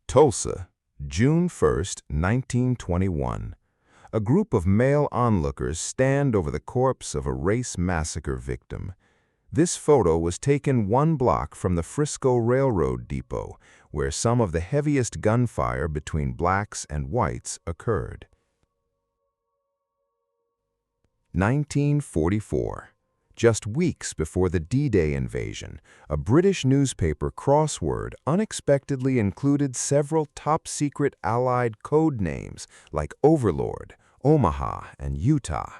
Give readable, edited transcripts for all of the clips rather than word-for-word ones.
Tulsa, June 1, 1921. A group of male onlookers stand over the corpse of a race massacre victim. This photo was taken 1 block from the Frisco Railroad Depot, where some of the heaviest gunfire between blacks and whites occurred. 1944. Just weeks before the D-Day invasion, a British newspaper crossword unexpectedly included several top-secret Allied code names like Overlord, Omaha, and Utah.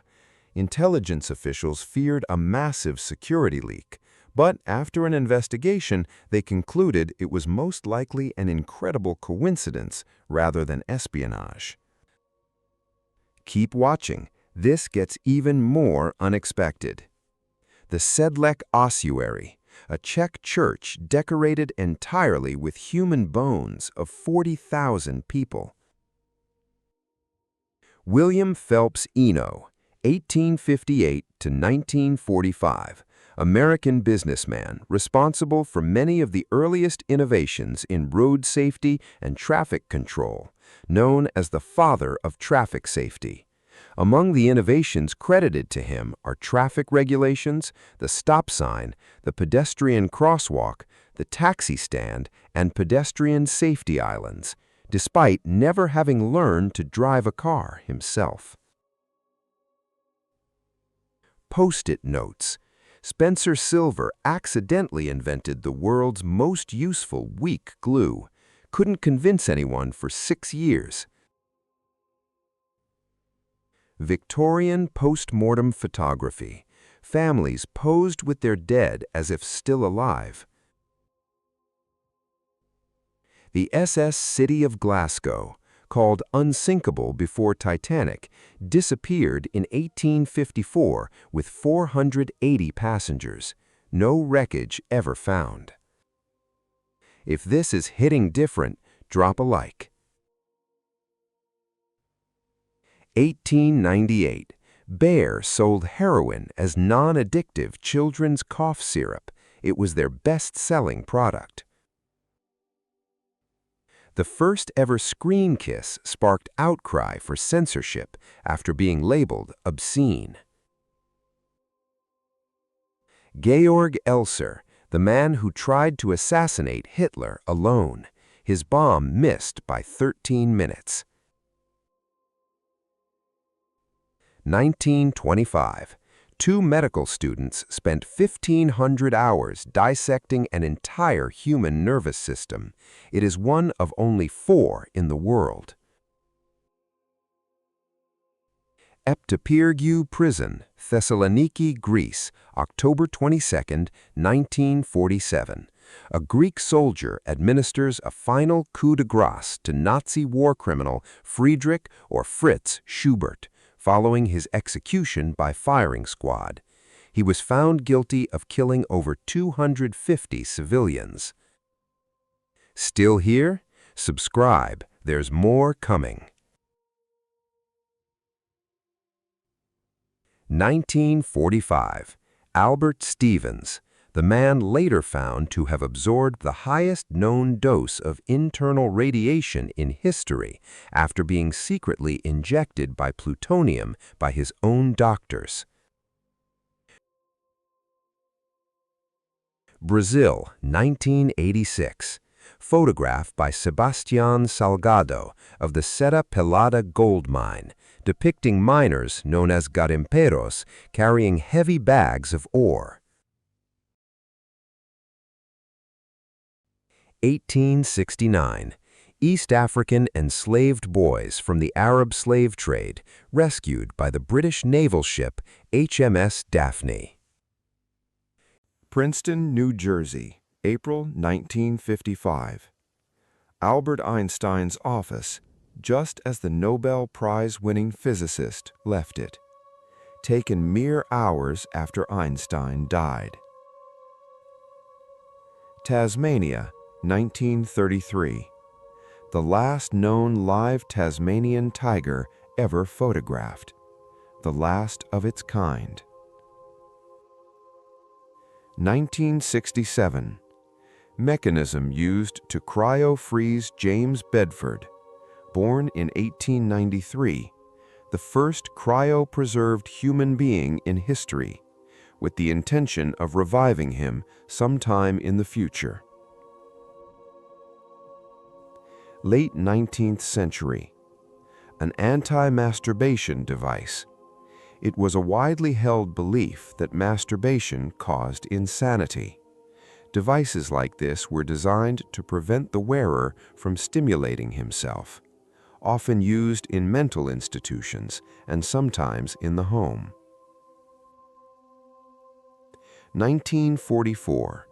Intelligence officials feared a massive security leak, but after an investigation, they concluded it was most likely an incredible coincidence rather than espionage. Keep watching. This gets even more unexpected. The Sedlec Ossuary, a Czech church decorated entirely with human bones of 40,000 people. William Phelps Eno, 1858 to 1945, American businessman responsible for many of the earliest innovations in road safety and traffic control, known as the father of traffic safety. Among the innovations credited to him are traffic regulations, the stop sign, the pedestrian crosswalk, the taxi stand, and pedestrian safety islands, despite never having learned to drive a car himself. Post-it notes. Spencer Silver accidentally invented the world's most useful weak glue. Couldn't convince anyone for 6 years. Victorian post-mortem photography. Families posed with their dead as if still alive. The SS City of Glasgow, called unsinkable before Titanic, disappeared in 1854 with 480 passengers. No wreckage ever found. If this is hitting different, drop a like. 1898. Bayer sold heroin as non-addictive children's cough syrup. It was their best-selling product. The first ever screen kiss sparked outcry for censorship after being labeled obscene. Georg Elser, the man who tried to assassinate Hitler alone. His bomb missed by 13 minutes. 1925. 2 medical students spent 1,500 hours dissecting an entire human nervous system. It is one of only 4 in the world. Eptopyrgou Prison, Thessaloniki, Greece, October 22, 1947. A Greek soldier administers a final coup de grace to Nazi war criminal Friedrich or Fritz Schubert, following his execution by firing squad. He was found guilty of killing over 250 civilians. Still here? Subscribe, there's more coming. 1945. Albert Stevens, the man later found to have absorbed the highest known dose of internal radiation in history after being secretly injected by plutonium by his own doctors. Brazil, 1986. Photograph by Sebastián Salgado of the Serra Pelada gold mine, depicting miners known as garimpeiros carrying heavy bags of ore. 1869. East African enslaved boys from the Arab slave trade rescued by the British naval ship HMS Daphne. Princeton, New Jersey, April 1955. Albert Einstein's office, just as the Nobel Prize-winning physicist left it, taken mere hours after Einstein died. Tasmania, 1933. The last known live Tasmanian tiger ever photographed. The last of its kind. 1967. Mechanism used to cryo-freeze James Bedford, born in 1893, the first cryopreserved human being in history, with the intention of reviving him sometime in the future. Late 19th century. An anti-masturbation device. It was a widely held belief that masturbation caused insanity. Devices like this were designed to prevent the wearer from stimulating himself, often used in mental institutions and sometimes in the home. 1944.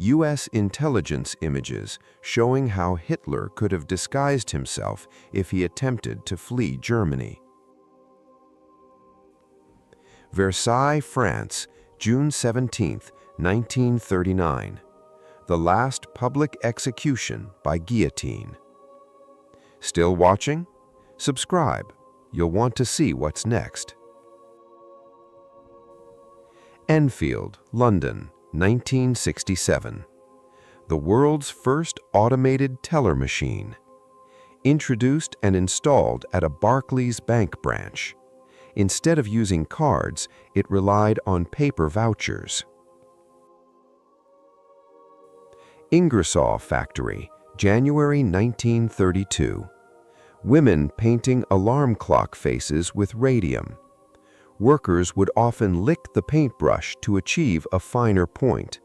U.S. intelligence images showing how Hitler could have disguised himself if he attempted to flee Germany. Versailles, France, June 17, 1939. The last public execution by guillotine. Still watching? Subscribe. You'll want to see what's next. Enfield, London, 1967. The world's first automated teller machine. Introduced and installed at a Barclays Bank branch. Instead of using cards, it relied on paper vouchers. Ingersoll Factory, January 1932. Women painting alarm clock faces with radium. Workers would often lick the paintbrush to achieve a finer point,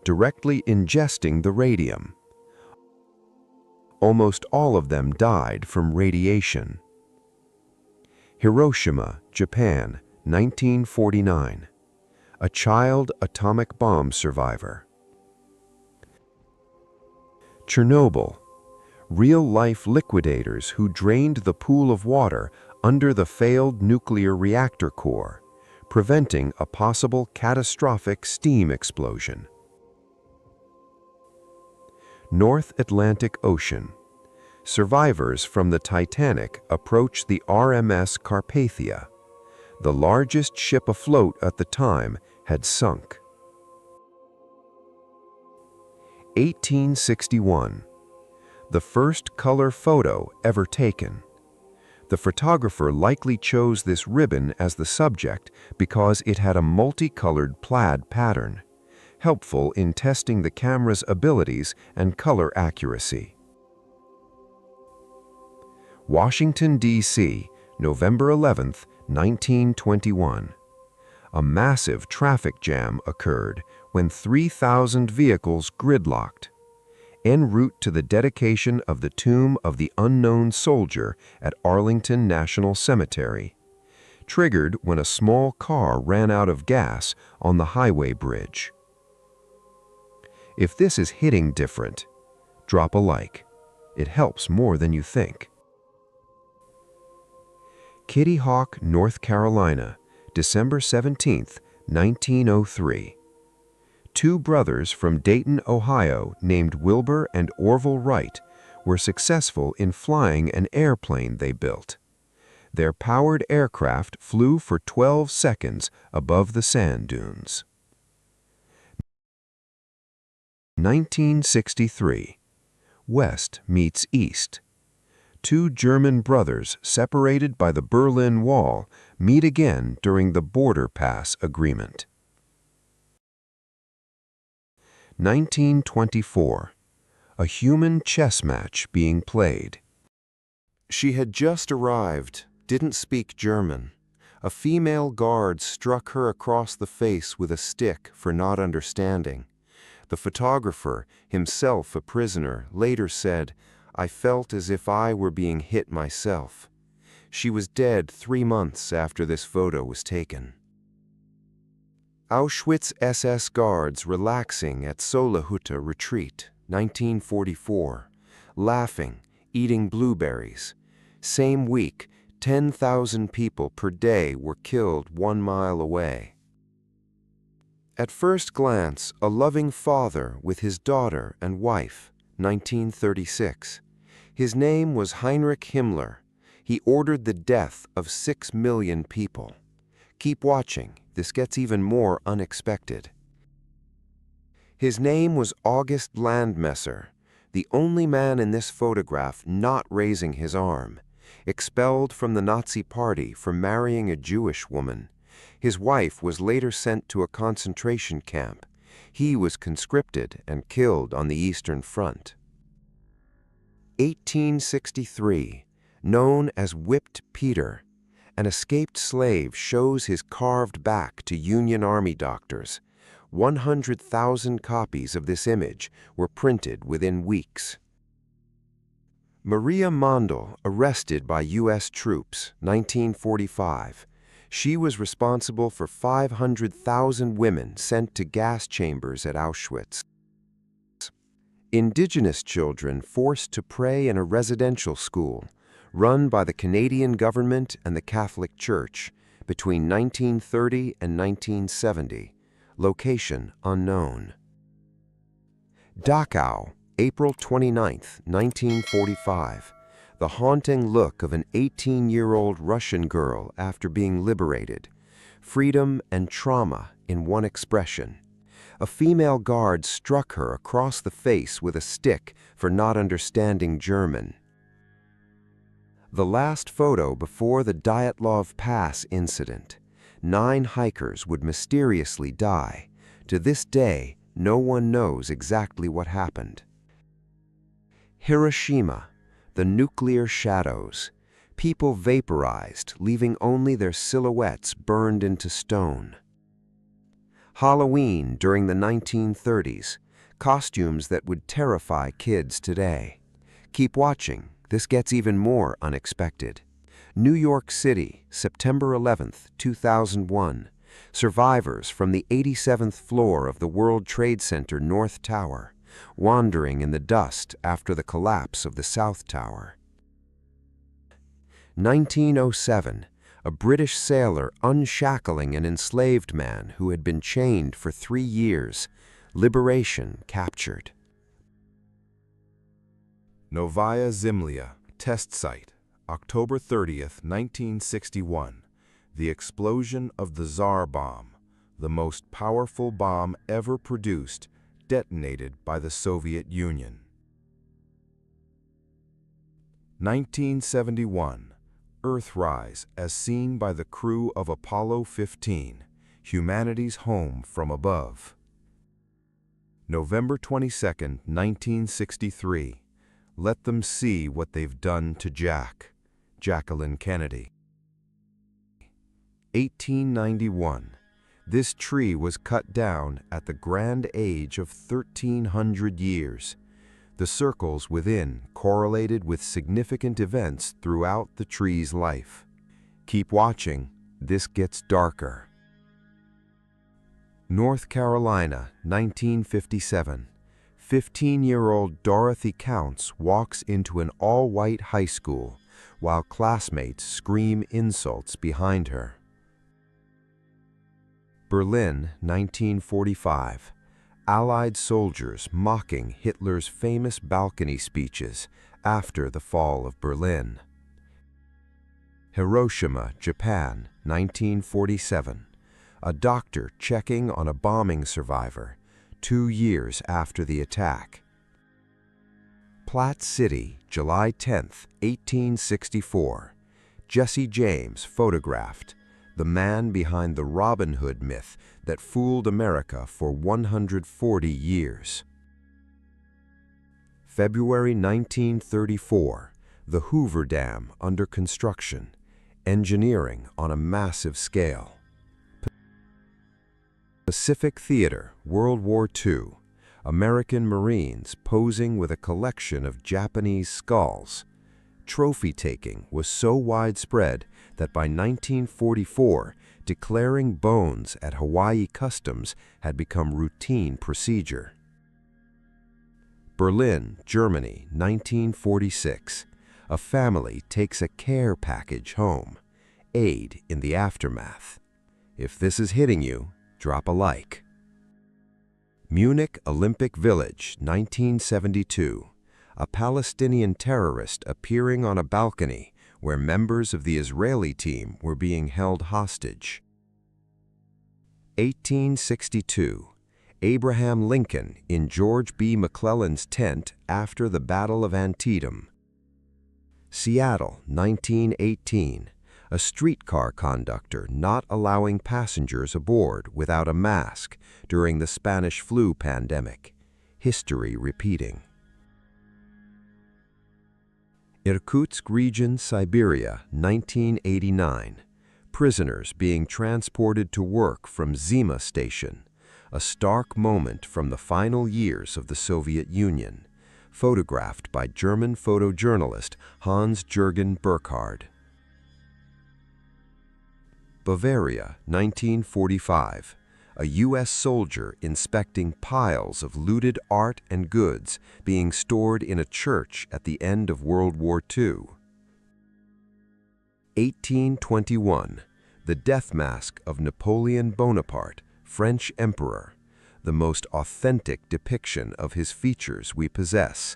directly ingesting the radium. Almost all of them died from radiation. Hiroshima, Japan, 1949. A child atomic bomb survivor. Chernobyl. Real-life liquidators who drained the pool of water under the failed nuclear reactor core, preventing a possible catastrophic steam explosion. North Atlantic Ocean. Survivors from the Titanic approach the RMS Carpathia. The largest ship afloat at the time had sunk. 1861. The first color photo ever taken. The photographer likely chose this ribbon as the subject because it had a multicolored plaid pattern, helpful in testing the camera's abilities and color accuracy. Washington, D.C., November 11, 1921. A massive traffic jam occurred when 3,000 vehicles gridlocked, en route to the dedication of the Tomb of the Unknown Soldier at Arlington National Cemetery, triggered when a small car ran out of gas on the highway bridge. If this is hitting different, drop a like. It helps more than you think. Kitty Hawk, North Carolina, December 17, 1903. Two brothers from Dayton, Ohio, named Wilbur and Orville Wright, were successful in flying an airplane they built. Their powered aircraft flew for 12 seconds above the sand dunes. 1963. West meets East. Two German brothers separated by the Berlin Wall meet again during the Border Pass Agreement. 1924. A human chess match being played. She had just arrived, didn't speak German. A female guard struck her across the face with a stick for not understanding. The photographer, himself a prisoner, later said, "I felt as if I were being hit myself." She was dead 3 months after this photo was taken. Auschwitz SS guards relaxing at Solahütte Retreat, 1944, laughing, eating blueberries. Same week, 10,000 people per day were killed 1 mile away. At first glance, a loving father with his daughter and wife, 1936. His name was Heinrich Himmler. He ordered the death of 6 million people. Keep watching, this gets even more unexpected. His name was August Landmesser, the only man in this photograph not raising his arm, expelled from the Nazi Party for marrying a Jewish woman. His wife was later sent to a concentration camp. He was conscripted and killed on the Eastern Front. 1863, known as Whipped Peter, an escaped slave shows his carved back to Union Army doctors. 100,000 copies of this image were printed within weeks. Maria Mondel, arrested by U.S. troops, 1945. She was responsible for 500,000 women sent to gas chambers at Auschwitz. Indigenous children forced to pray in a residential school, run by the Canadian government and the Catholic Church, between 1930 and 1970. Location unknown. Dachau, April 29, 1945. The haunting look of an 18-year-old Russian girl after being liberated. Freedom and trauma in one expression. A female guard struck her across the face with a stick for not understanding German. The last photo before the Dyatlov Pass incident. 9 hikers would mysteriously die. To this day, no one knows exactly what happened. Hiroshima, the nuclear shadows. People vaporized, leaving only their silhouettes burned into stone. Halloween during the 1930s, costumes that would terrify kids today. Keep watching, this gets even more unexpected. New York City, September 11, 2001. Survivors from the 87th floor of the World Trade Center North Tower, wandering in the dust after the collapse of the South Tower. 1907. A British sailor unshackling an enslaved man who had been chained for 3 years. Liberation captured. Novaya Zemlya, test site, October 30, 1961. The explosion of the Tsar bomb, the most powerful bomb ever produced, detonated by the Soviet Union. 1971. Earthrise as seen by the crew of Apollo 15, humanity's home from above. November 22, 1963. Let them see what they've done to Jack. Jacqueline Kennedy. 1891. This tree was cut down at the grand age of 1,300 years. The circles within correlated with significant events throughout the tree's life. Keep watching, this gets darker. North Carolina, 1957. 15-year-old Dorothy Counts walks into an all-white high school while classmates scream insults behind her. Berlin, 1945. Allied soldiers mocking Hitler's famous balcony speeches after the fall of Berlin. Hiroshima, Japan, 1947. A doctor checking on a bombing survivor 2 years after the attack. Platte City, July 10, 1864. Jesse James photographed, the man behind the Robin Hood myth that fooled America for 140 years. February 1934, the Hoover Dam under construction, engineering on a massive scale. Pacific Theater, World War II, American Marines posing with a collection of Japanese skulls. Trophy taking was so widespread that by 1944, declaring bones at Hawaii Customs had become routine procedure. Berlin, Germany, 1946. A family takes a care package home. Aid in the aftermath. If this is hitting you, drop a like. Munich Olympic Village, 1972. A Palestinian terrorist appearing on a balcony where members of the Israeli team were being held hostage. 1862. Abraham Lincoln in George B. McClellan's tent after the Battle of Antietam. Seattle, 1918. A streetcar conductor not allowing passengers aboard without a mask during the Spanish flu pandemic. History repeating. Irkutsk Region, Siberia, 1989. Prisoners being transported to work from Zima Station. A stark moment from the final years of the Soviet Union. Photographed by German photojournalist Hans-Jürgen Burkhardt. Bavaria, 1945. A U.S. soldier inspecting piles of looted art and goods being stored in a church at the end of World War II. 1821. The death mask of Napoleon Bonaparte, French Emperor. The most authentic depiction of his features we possess.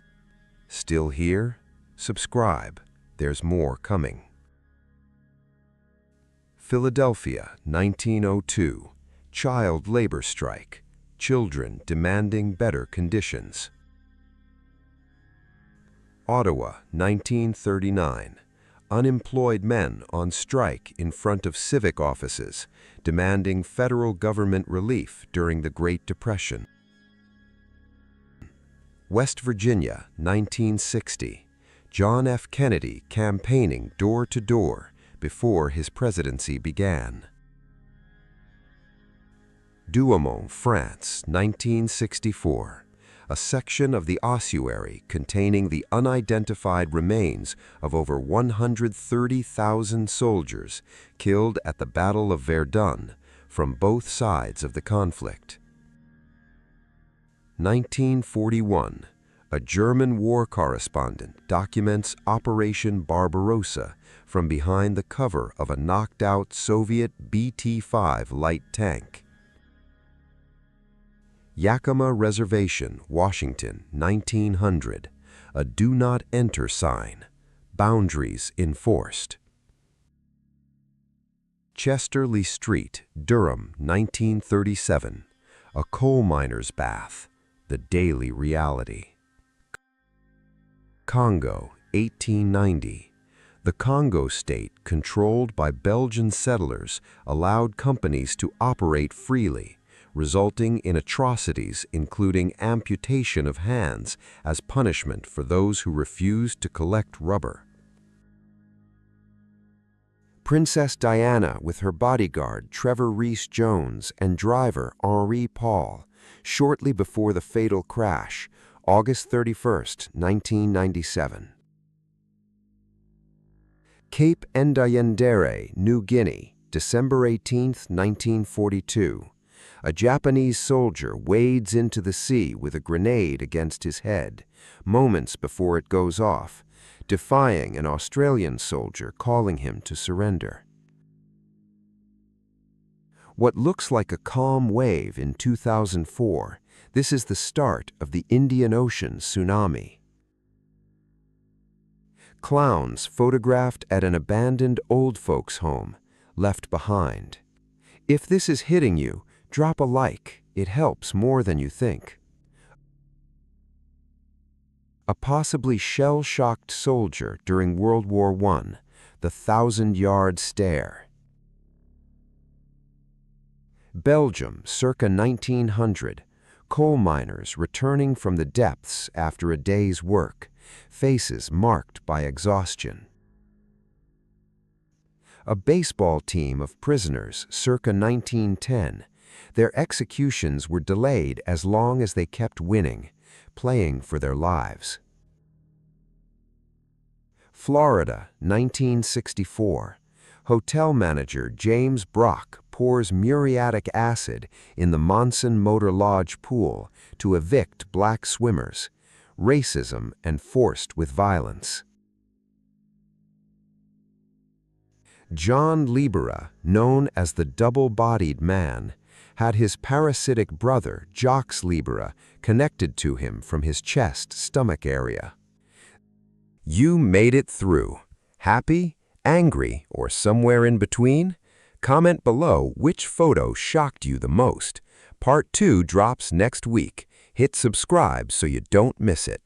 Still here? Subscribe. There's more coming. Philadelphia, 1902. Child labor strike. Children demanding better conditions. Ottawa, 1939. Unemployed men on strike in front of civic offices, demanding federal government relief during the Great Depression. West Virginia, 1960. John F. Kennedy campaigning door-to-door before his presidency began. Douaumont, France, 1964. A section of the ossuary containing the unidentified remains of over 130,000 soldiers killed at the Battle of Verdun from both sides of the conflict. 1941. A German war correspondent documents Operation Barbarossa from behind the cover of a knocked-out Soviet BT-5 light tank. Yakima Reservation, Washington, 1900. A Do Not Enter sign. Boundaries enforced. Chesterley Street, Durham, 1937. A coal miner's bath. The daily reality. Congo, 1890. The Congo state, controlled by Belgian settlers, allowed companies to operate freely, resulting in atrocities including amputation of hands as punishment for those who refused to collect rubber. Princess Diana with her bodyguard Trevor Rees-Jones and driver Henri Paul, shortly before the fatal crash, August 31, 1997. Cape Endayendere, New Guinea, December 18, 1942. A Japanese soldier wades into the sea with a grenade against his head, moments before it goes off, defying an Australian soldier calling him to surrender. What looks like a calm wave in 2004, this is the start of the Indian Ocean tsunami. Clowns photographed at an abandoned old folks' home, left behind. If this is hitting you, drop a like. It helps more than you think. A possibly shell-shocked soldier during World War I, the 1,000-yard stare. Belgium, circa 1900. Coal miners returning from the depths after a day's work, faces marked by exhaustion. A baseball team of prisoners, circa 1910. Their executions were delayed as long as they kept winning, playing for their lives. Florida, 1964. Hotel manager James Brock pours muriatic acid in the Monson Motor Lodge pool to evict black swimmers, racism enforced with violence. John Libera, known as the double-bodied man, had his parasitic brother, Jacques Libera, connected to him from his chest-stomach area. You made it through. Happy, angry, or somewhere in between? Comment below which photo shocked you the most. Part 2 drops next week. Hit subscribe so you don't miss it.